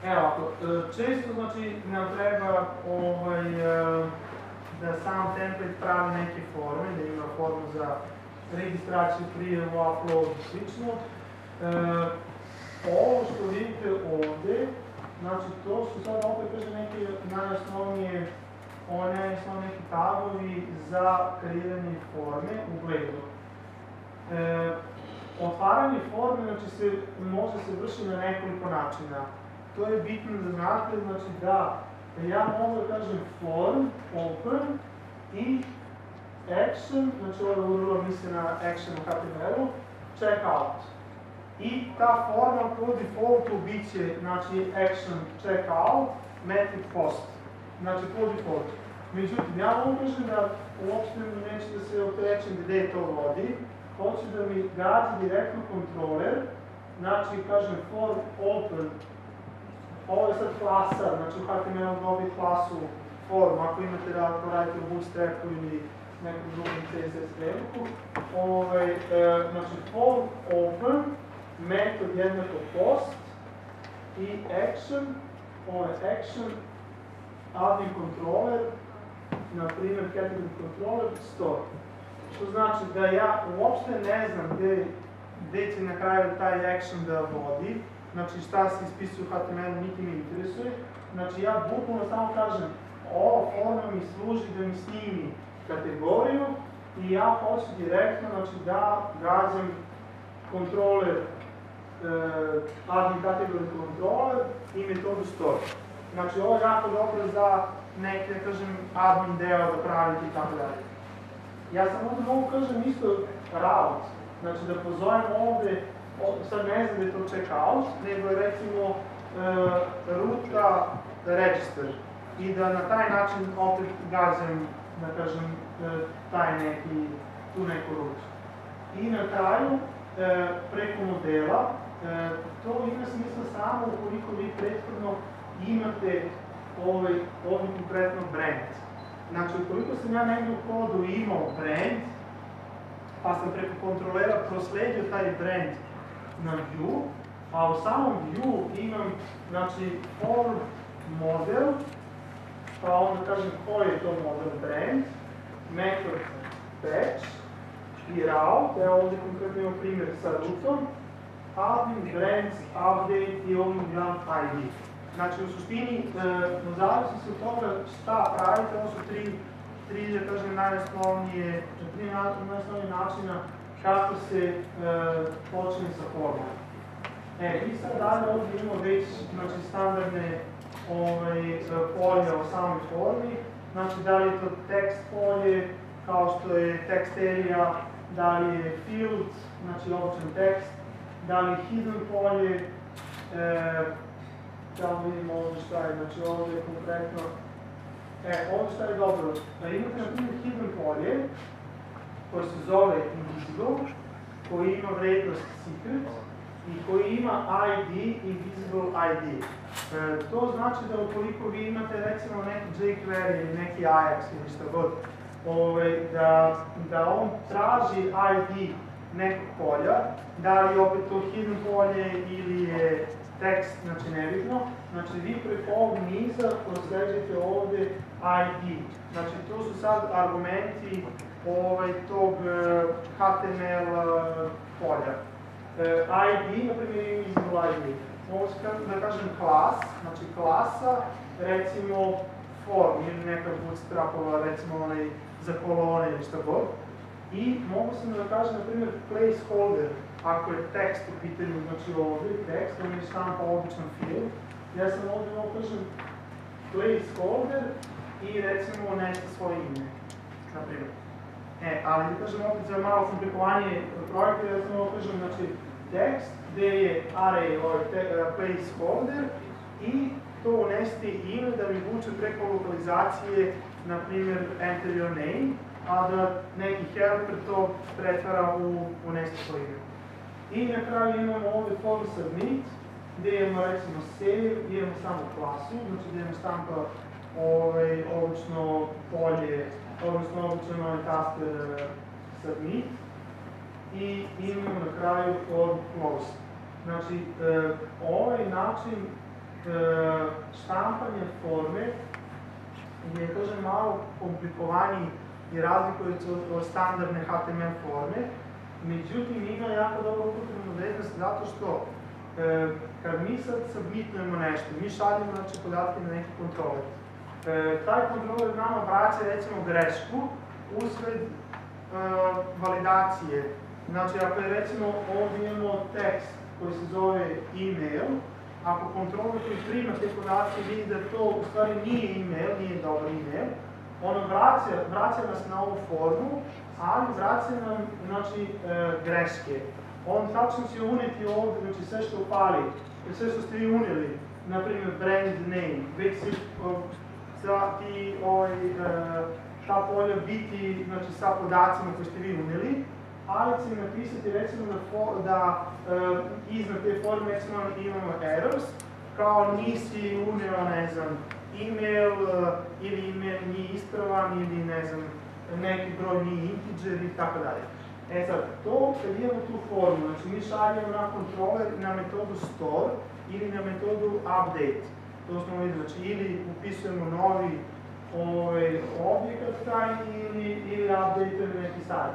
Evo ako, često znači nam treba da sam template pravi neke forme, da ima formu za registraciju, prijavu, upload i slično. Ovo što vidite ovde, znači to su sad opet kaže neke najosnovnije neki tagovi za kreiranje forme u Blade-u. Otvaranje forme znači može se vršiti na nekoliko načina. To je bitno da znate, znači da ja mogu da kažem form, open i action, znači ovo urlo misli na action u HTML-u, checkout. I ta forma po defaultu bit će, znači action checkout, method post, znači po defaultu. Međutim, ja mogu kažem da uopšte neće da se okrećem gde to vodi, hoće da mi gazi direktno kontroler, znači kažem form open. Ovo je sad klasa, znači u HTML dobiti klasu form, ako imate da radite u Bootstrapu ili nekom drugom CSS frameworku. Znači form open, metod jednako post i action, ovo je action, admin controller, na primjer category controller, store. Što znači da ja uopšte ne znam gde će na kraju taj action da vodi, znači šta se ispisuje u HTML-u, niti me interesuje. Znači ja bukvalno samo kažem, ova forma mi služi da mi snimi kategoriju i ja hoću direktno da gađam controller, admin category controller i metodu store. Znači ovo je jako dobro za neke, da kažem, admin deo da pravite i tako dalje. Ja sam ovdje mogu kažem isto route, znači da pozovem ovdje, sad ne znam da je to checkout, nego je recimo ruta register i da na taj način opet gađam, da kažem, tu neku rutu. I na kraju, preko modela, to ima smisla samo ukoliko vi prethodno imate ovdje konkretno brand. Znači, ukoliko sam ja negdje u kodu imao brand, pa sam preko kontrolera prosledio taj brand na view, a u samom view imam, znači, form model, pa onda kažem koji je to model brand, method patch i route, evo ovdje konkretno imam primjer sa rutom, admin brands update i ovdje imam ID. Znači, u suštini, zavisi se od toga šta pravite, ovo su tri, da kažem, najosnovnije načina kako se počne sa formom. I sad dalje ovdje imamo već, znači, standardne polja o samoj formi, znači, da li je to text polje, kao što je text area, da li je field, znači, običan tekst, da li je hidden polje, da vidimo ovdje šta je, znači ovdje je konkretno, ovdje šta je dobro, imate na primjer hidden polje, koje se zove invisible, koji ima vrednost secret i koji ima ID, invisible ID. To znači da ukoliko vi imate recimo neki jQuery ili neki Ajax ili šta god, da on traži ID nekog polja, da li opet to hidden polje ili je tekst, znači nebitno, znači vi preko ovog niza prosleđujete ovdje ID. Znači to su sad argumenti tog HTML polja. ID, na primjer, je invisible ID. Ovo se, da kažem, klas, znači klasa, recimo form ili neka bootstrapova, recimo za kolone ili šta god. I mogu sam da kažem, na primjer, placeholder, ako je tekst u pitanju, znači ovdje tekst, on je štampa običan field. Ja sam ovdje mogu kažem placeholder i recimo unesti svoje ime, na primjer. Ali da kažem opet za malo komplikovanje projekta, ja sam mogu kažem, znači tekst, gdje je array, placeholder i to unesti ime da mi vuče preko lokalizacije, na primjer enter your name, a da neki helper to pretvara u unesti svoje ime. I na kraju imamo ovdje form submit, gdje imamo recimo save, imamo samo klasu, znači gdje imamo štampa obično polje, odnosno obično taster submit i imamo na kraju form close. Znači, ovaj način štampanje forme je, kažem, malo komplikovaniji i razlikuje se od standardne HTML forme. Međutim, ima jako dobro upotrebnu vrednost zato što kad mi sad submitujemo nešto, mi šaljemo podatke na neki kontroler. Taj kontroler nama vraća recimo grešku usled validacije. Znači, ako je recimo ovdje imamo tekst koji se zove email, ako kontroler koji prima te podatke vidi da to u stvari nije email, nije dobar email, ono vraća nas na ovu formu, ali vraća nam, znači, greške. On tačno će uneti ovdje, znači sve što fali, sve što ste vi unijeli, na primjer brand name, već će ta polja biti, znači, sa podacima koje ste vi unijeli, ali će napisati recimo da iznad te forme recimo imamo errors, kao nisi unio, ne znam, email ili email nije ispravan ili ne znam, neki broj nije integer i tako dalje. E sad, to kad imamo tu formu, znači mi šaljemo na kontroler na metodu store ili na metodu update. To smo vidjeli, znači ili upisujemo novi objekat taj ili update neki stari.